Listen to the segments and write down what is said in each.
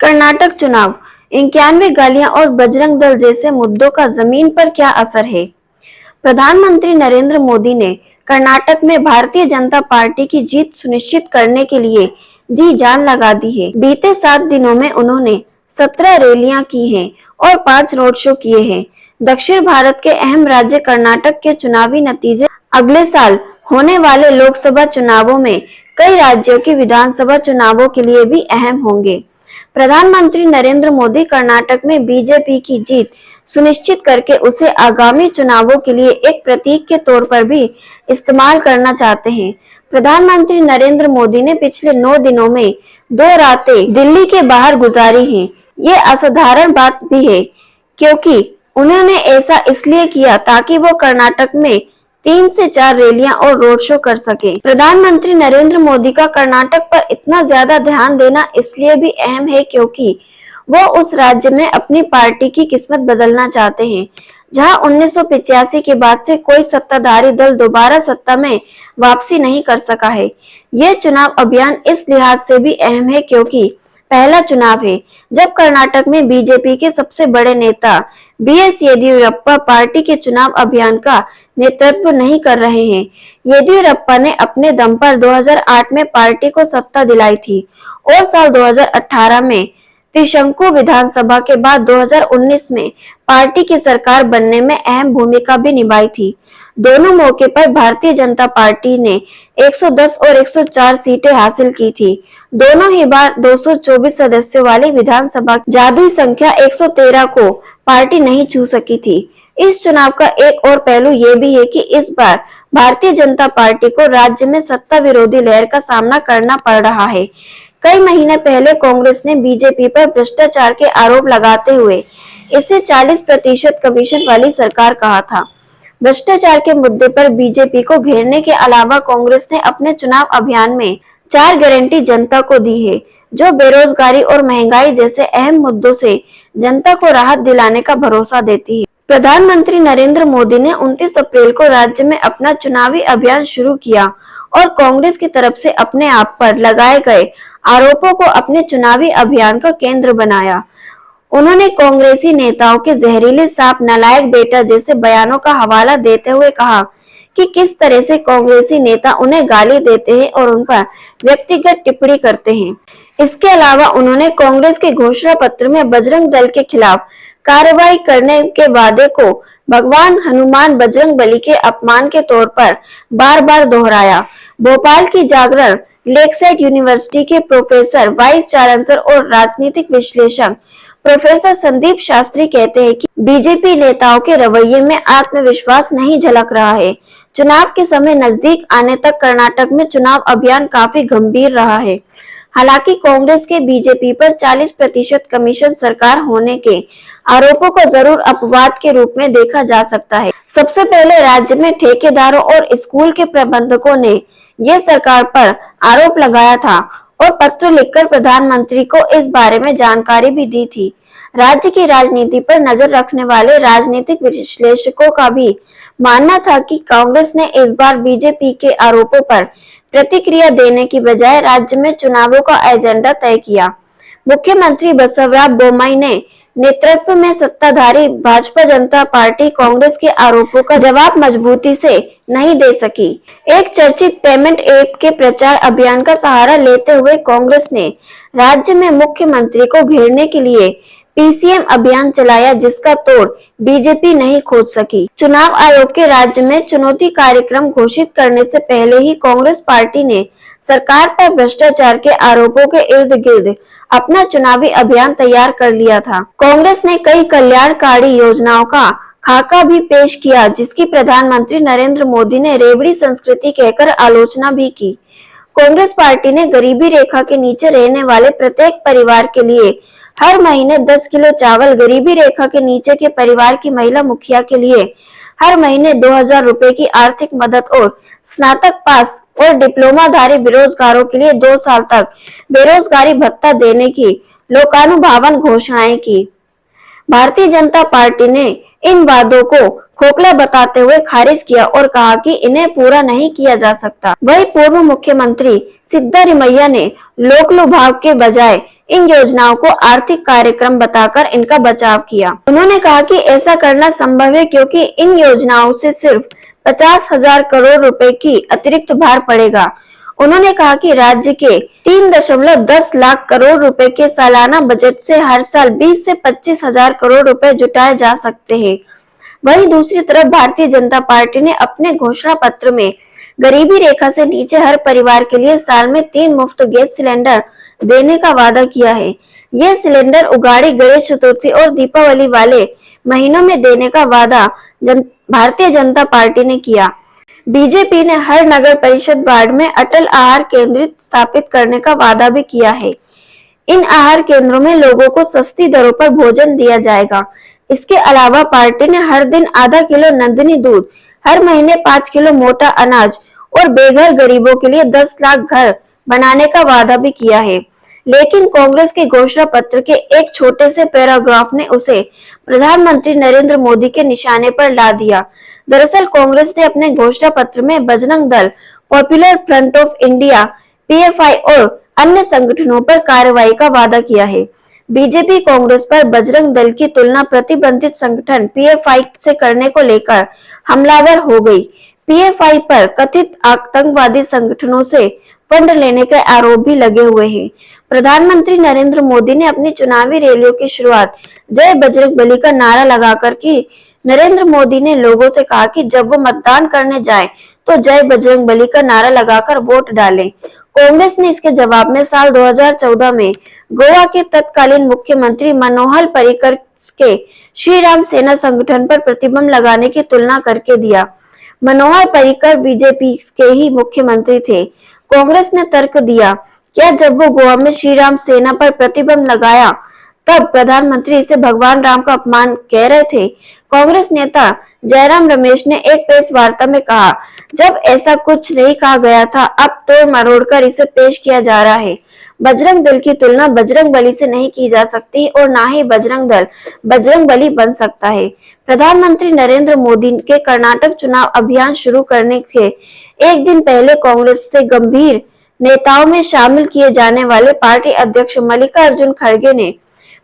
कर्नाटक चुनाव, 91 गालियां और बजरंग दल जैसे मुद्दों का जमीन पर क्या असर है? प्रधानमंत्री नरेंद्र मोदी ने कर्नाटक में भारतीय जनता पार्टी की जीत सुनिश्चित करने के लिए जी जान लगा दी है। बीते 7 दिनों में उन्होंने 17 रैलियां की हैं और 5 रोड शो किए हैं। दक्षिण भारत के अहम राज्य कर्नाटक के चुनावी नतीजे अगले साल होने वाले लोकसभा चुनावों में कई राज्यों की विधानसभा चुनावों के लिए भी अहम होंगे। प्रधानमंत्री नरेंद्र मोदी कर्नाटक में बीजेपी की जीत सुनिश्चित करके उसे आगामी चुनावों के लिए एक प्रतीक के तौर पर भी इस्तेमाल करना चाहते हैं। प्रधानमंत्री नरेंद्र मोदी ने पिछले 9 दिनों में 2 रातें दिल्ली के बाहर गुजारी हैं। ये असाधारण बात भी है क्योंकि उन्होंने ऐसा इसलिए किया ताकि वो कर्नाटक में 3 से 4 रैलियां और रोड शो कर सके। प्रधानमंत्री नरेंद्र मोदी का कर्नाटक पर इतना ज्यादा ध्यान देना इसलिए भी अहम है क्योंकि वो उस राज्य में अपनी पार्टी की किस्मत बदलना चाहते हैं, जहां 1985 के बाद से कोई सत्ताधारी दल दोबारा सत्ता में वापसी नहीं कर सका है। ये चुनाव अभियान इस लिहाज से भी अहम है क्योंकि पहला चुनाव है जब कर्नाटक में बीजेपी के सबसे बड़े नेता बीएस येदियुरप्पा पार्टी के चुनाव अभियान का नेतृत्व नहीं कर रहे हैं। येदियुरप्पा ने अपने दम पर 2008 में पार्टी को सत्ता दिलाई थी और साल 2018 में त्रिशंकु विधानसभा के बाद 2019 में पार्टी की सरकार बनने में अहम भूमिका भी निभाई थी। दोनों मौके पर भारतीय जनता पार्टी ने 110 और 104 सीटें हासिल की थी। दोनों ही बार 224 सदस्यों वाली विधानसभा जादुई संख्या 113 को पार्टी नहीं छू सकी थी। इस चुनाव का एक और पहलू ये भी है कि इस बार भारतीय जनता पार्टी को राज्य में सत्ता विरोधी लहर का सामना करना पड़ रहा है। कई महीने पहले कांग्रेस ने बीजेपी पर भ्रष्टाचार के आरोप लगाते हुए इसे 40% कमीशन वाली सरकार कहा था। भ्रष्टाचार के मुद्दे पर बीजेपी को घेरने के अलावा कांग्रेस ने अपने चुनाव अभियान में 4 गारंटी जनता को दी है, जो बेरोजगारी और महंगाई जैसे अहम मुद्दों से जनता को राहत दिलाने का भरोसा देती है। प्रधानमंत्री नरेंद्र मोदी ने 29 अप्रैल को राज्य में अपना चुनावी अभियान शुरू किया और कांग्रेस की तरफ से अपने आप पर लगाए गए आरोपों को अपने चुनावी अभियान का केंद्र बनाया। उन्होंने कांग्रेसी नेताओं के जहरीले सांप, नालायक बेटा जैसे बयानों का हवाला देते हुए कहा कि किस तरह से कांग्रेसी नेता उन्हें गाली देते हैं और उन पर व्यक्तिगत टिप्पणी करते हैं। इसके अलावा उन्होंने कांग्रेस के घोषणा पत्र में बजरंग दल के खिलाफ कार्रवाई करने के वादे को भगवान हनुमान बजरंग बली के अपमान के तौर पर बार बार दोहराया। भोपाल की जागरण लेकसाइड यूनिवर्सिटी के प्रोफेसर, वाइस चांसलर और राजनीतिक विश्लेषक प्रोफेसर संदीप शास्त्री कहते हैं कि बीजेपी नेताओं के रवैये में आत्मविश्वास नहीं झलक रहा है। चुनाव के समय नजदीक आने तक कर्नाटक में चुनाव अभियान काफी गंभीर रहा है। हालांकि कांग्रेस के बीजेपी पर 40% कमीशन सरकार होने के आरोपों को जरूर अपवाद के रूप में देखा जा सकता है। सबसे पहले राज्य में ठेकेदारों और स्कूल के प्रबंधकों ने यह सरकार पर आरोप लगाया था और पत्र लिखकर प्रधानमंत्री को इस बारे में जानकारी भी दी थी। राज्य की राजनीति पर नजर रखने वाले राजनीतिक विश्लेषकों का भी मानना था कि कांग्रेस ने इस बार बीजेपी के आरोपों पर प्रतिक्रिया देने की बजाय राज्य में चुनावों का एजेंडा तय किया। मुख्यमंत्री बसवराज बोम्मई ने नेतृत्व में सत्ताधारी भाजपा जनता पार्टी कांग्रेस के आरोपों का जवाब मजबूती से नहीं दे सकी। एक चर्चित पेमेंट ऐप के प्रचार अभियान का सहारा लेते हुए कांग्रेस ने राज्य में मुख्यमंत्री को घेरने के लिए पीसीएम अभियान चलाया, जिसका तोड़ बीजेपी नहीं खोज सकी। चुनाव आयोग के राज्य में चुनौती कार्यक्रम घोषित करने से पहले ही कांग्रेस पार्टी ने सरकार पर भ्रष्टाचार के आरोपों के इर्द गिर्द अपना चुनावी अभियान तैयार कर लिया था। कांग्रेस ने कई कल्याणकारी योजनाओं का खाका भी पेश किया, जिसकी प्रधानमंत्री नरेंद्र मोदी ने रेवड़ी संस्कृति कहकर आलोचना भी की। कांग्रेस पार्टी ने गरीबी रेखा के नीचे रहने वाले प्रत्येक परिवार के लिए हर महीने 10 किलो चावल, गरीबी रेखा के नीचे के परिवार की महिला मुखिया के लिए हर महीने 2000 रुपए की आर्थिक मदद और स्नातक पास और डिप्लोमाधारी बेरोजगारों के लिए 2 साल तक बेरोजगारी भत्ता देने की लोकानुभावन घोषणाएं की। भारतीय जनता पार्टी ने इन वादों को खोखला बताते हुए खारिज किया और कहा कि इन्हें पूरा नहीं किया जा सकता। वही पूर्व मुख्यमंत्री सिद्धारमैया ने लोक लुभाव के बजाय इन योजनाओं को आर्थिक कार्यक्रम बताकर इनका बचाव किया। उन्होंने कहा कि ऐसा करना संभव है क्योंकि इन योजनाओं से सिर्फ 50,000 करोड़ रुपए की अतिरिक्त भार पड़ेगा। उन्होंने कहा कि राज्य के 3.10 लाख करोड़ रुपए के सालाना बजट से हर साल 20 से 25,000 करोड़ रुपए जुटाए जा सकते हैं। वहीं दूसरी तरफ भारतीय जनता पार्टी ने अपने घोषणा पत्र में गरीबी रेखा से नीचे हर परिवार के लिए साल में 3 मुफ्त गैस सिलेंडर देने का वादा किया है। ये सिलेंडर उगाड़ी, गणेश चतुर्थी और दीपावली वाले महीनों में देने का वादा भारतीय जनता पार्टी ने किया। बीजेपी ने हर नगर परिषद वार्ड में अटल आहार केंद्र स्थापित करने का वादा भी किया है। इन आहार केंद्रों में लोगों को सस्ती दरों पर भोजन दिया जाएगा। इसके अलावा पार्टी ने हर दिन आधा किलो नंदिनी दूध, हर महीने 5 किलो मोटा अनाज और बेघर गरीबों के लिए 10 लाख घर बनाने का वादा भी किया है। लेकिन कांग्रेस के घोषणा पत्र के एक छोटे से पैराग्राफ ने उसे प्रधानमंत्री नरेंद्र मोदी के निशाने पर ला दिया। दरअसल कांग्रेस ने अपने घोषणा पत्र में Bajrang Dal, popular front of India, PFI और अन्य संगठनों पर कार्रवाई का वादा किया है। बीजेपी कांग्रेस पर बजरंग दल की तुलना प्रतिबंधित संगठन पीएफआई से करने को लेकर हमलावर हो गई। पीएफआई पर कथित आतंकवादी संगठनों से फंड लेने के आरोप भी लगे हुए हैं। प्रधानमंत्री नरेंद्र मोदी ने अपनी चुनावी रैलियों की शुरुआत जय बजरंगबली का नारा लगाकर की। नरेंद्र मोदी ने लोगों से कहा कि जब वो मतदान करने जाएं, तो जय बजरंगबली का नारा लगाकर वोट डालें। कांग्रेस ने इसके जवाब में साल 2014 में गोवा के तत्कालीन मुख्यमंत्री मनोहर पर्रिकर के श्री राम सेना संगठन पर प्रतिबंध लगाने की तुलना करके दिया। मनोहर पर्रिकर बीजेपी के ही मुख्यमंत्री थे। कांग्रेस ने तर्क दिया, क्या जब वो गोवा में श्री राम सेना पर प्रतिबंध लगाया तब प्रधानमंत्री इसे भगवान राम का अपमान कह रहे थे? कांग्रेस नेता जयराम रमेश ने एक प्रेस वार्ता में कहा, जब ऐसा कुछ नहीं कहा गया था, अब तोड़ मरोड़ कर इसे पेश किया जा रहा है। बजरंग दल की तुलना बजरंग बली से नहीं की जा सकती और ना ही बजरंग दल बजरंग बली बन सकता है। प्रधानमंत्री नरेंद्र मोदी के कर्नाटक चुनाव अभियान शुरू करने के एक दिन पहले कांग्रेस से गंभीर नेताओं में शामिल किए जाने वाले पार्टी अध्यक्ष मल्लिकार्जुन खड़गे ने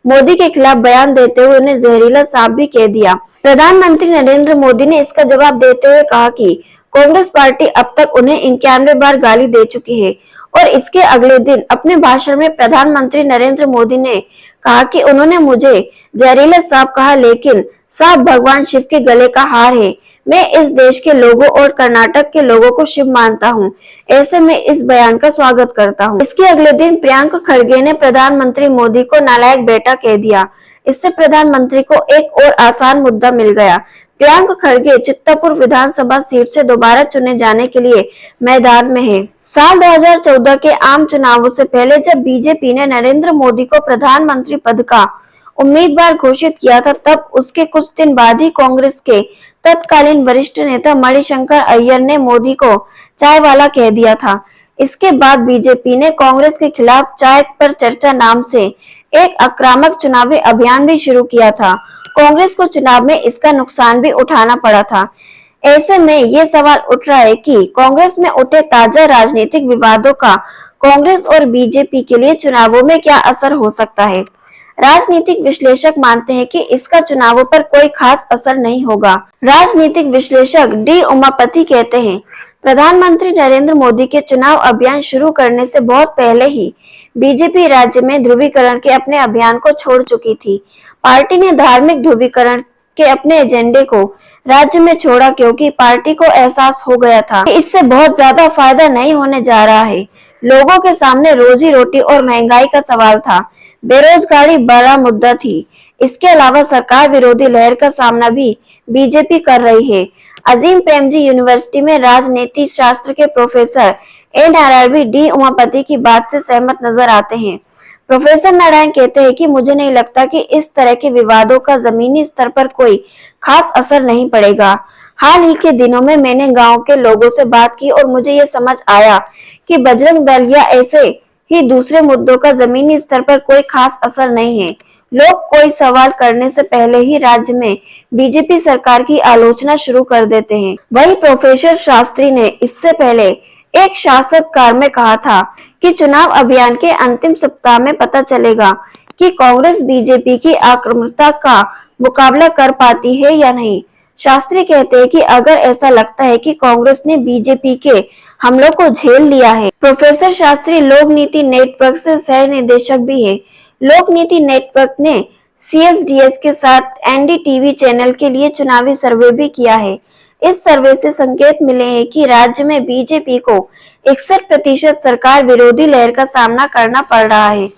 मोदी के खिलाफ बयान देते हुए उन्हें जहरीला सांप भी कह दिया। प्रधानमंत्री नरेंद्र मोदी ने इसका जवाब देते हुए कहा कि कांग्रेस पार्टी अब तक उन्हें 91 बार गाली दे चुकी है और इसके अगले दिन अपने भाषण में प्रधानमंत्री नरेंद्र मोदी ने कहा कि उन्होंने मुझे जहरीला सांप कहा, लेकिन सांप भगवान शिव के गले का हार है। मैं इस देश के लोगों और कर्नाटक के लोगों को शिव मानता हूं, ऐसे में इस बयान का स्वागत करता हूं। इसके अगले दिन प्रियंक खड़गे ने प्रधानमंत्री मोदी को नालायक बेटा कह दिया। इससे प्रधानमंत्री को एक और आसान मुद्दा मिल गया। प्रियंक खड़गे चित्तौड़ विधानसभा सीट से दोबारा चुने जाने के लिए मैदान में है। साल 2014 के आम चुनावों से पहले जब बीजेपी ने नरेंद्र मोदी को प्रधानमंत्री पद का उम्मीदवार घोषित किया था, तब उसके कुछ दिन बाद ही कांग्रेस के तत्कालीन वरिष्ठ नेता मणिशंकर अय्यर ने मोदी को चाय वाला कह दिया था। इसके बाद बीजेपी ने कांग्रेस के खिलाफ चाय पर चर्चा नाम से एक आक्रामक चुनावी अभियान भी शुरू किया था। कांग्रेस को चुनाव में इसका नुकसान भी उठाना पड़ा था। ऐसे में ये सवाल उठ रहा है कि कांग्रेस में उठे ताजा राजनीतिक विवादों का कांग्रेस और बीजेपी के लिए चुनावों में क्या असर हो सकता है। राजनीतिक विश्लेषक मानते हैं कि इसका चुनावों पर कोई खास असर नहीं होगा। राजनीतिक विश्लेषक डी उमापति कहते हैं, प्रधानमंत्री नरेंद्र मोदी के चुनाव अभियान शुरू करने से बहुत पहले ही बीजेपी राज्य में ध्रुवीकरण के अपने अभियान को छोड़ चुकी थी। पार्टी ने धार्मिक ध्रुवीकरण के अपने एजेंडे को राज्य में छोड़ा क्योंकि पार्टी को एहसास हो गया था कि इससे बहुत ज्यादा फायदा नहीं होने जा रहा है। लोगों के सामने रोजी रोटी और महंगाई का सवाल था। बेरोजगारी बड़ा मुद्दा थी। इसके अलावा सरकार विरोधी लहर का सामना भी बीजेपी कर रही है। अजीम प्रेमजी यूनिवर्सिटी में राजनीति शास्त्र के प्रोफेसर NRRB डी उमापति की बात से सहमत नजर आते हैं। प्रोफेसर नारायण कहते हैं कि मुझे नहीं लगता कि इस तरह के विवादों का जमीनी स्तर पर कोई खास असर नहीं पड़ेगा। हाल ही के दिनों में मैंने गांव के लोगों से बात की और मुझे ये समझ आया कि बजरंग दल या ऐसे ही दूसरे मुद्दों का जमीनी स्तर पर कोई खास असर नहीं है। लोग कोई सवाल करने से पहले ही राज्य में बीजेपी सरकार की आलोचना शुरू कर देते हैं। वहीं प्रोफेसर शास्त्री ने इससे पहले एक साक्षात्कार में कहा था कि चुनाव अभियान के अंतिम सप्ताह में पता चलेगा कि कांग्रेस बीजेपी की आक्रामकता का मुकाबला कर पाती है या नहीं। शास्त्री कहते हैं कि अगर ऐसा लगता है कि कांग्रेस ने बीजेपी के हमलों को झेल लिया है। प्रोफेसर शास्त्री लोक नीति नेटवर्क से सह निदेशक भी है। लोक नीति नेटवर्क ने CSDS के साथ NDTV चैनल के लिए चुनावी सर्वे भी किया है। इस सर्वे से संकेत मिले हैं कि राज्य में बीजेपी को 61% सरकार विरोधी लहर का सामना करना पड़ रहा है।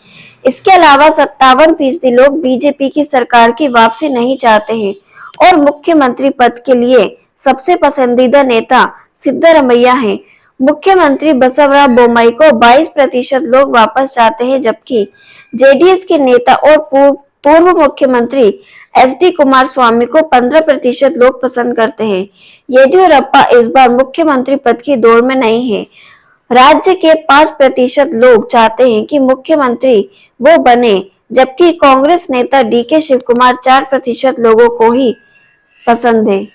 इसके अलावा 57% लोग बीजेपी की सरकार की वापसी नहीं चाहते हैं और मुख्यमंत्री पद के लिए सबसे पसंदीदा नेता सिद्धरमैया हैं। मुख्यमंत्री बसवराज बोम्मई को 22% लोग वापस चाहते हैं, जबकि JDS के नेता और पूर्व मुख्यमंत्री HD कुमारस्वामी को 15% लोग पसंद करते हैं। येदियुरप्पा इस बार मुख्यमंत्री पद की दौड़ में नहीं है। राज्य के 5% लोग चाहते हैं कि मुख्यमंत्री वो बने, जबकि कांग्रेस नेता DK शिवकुमार 4% लोगों को ही पसंद है।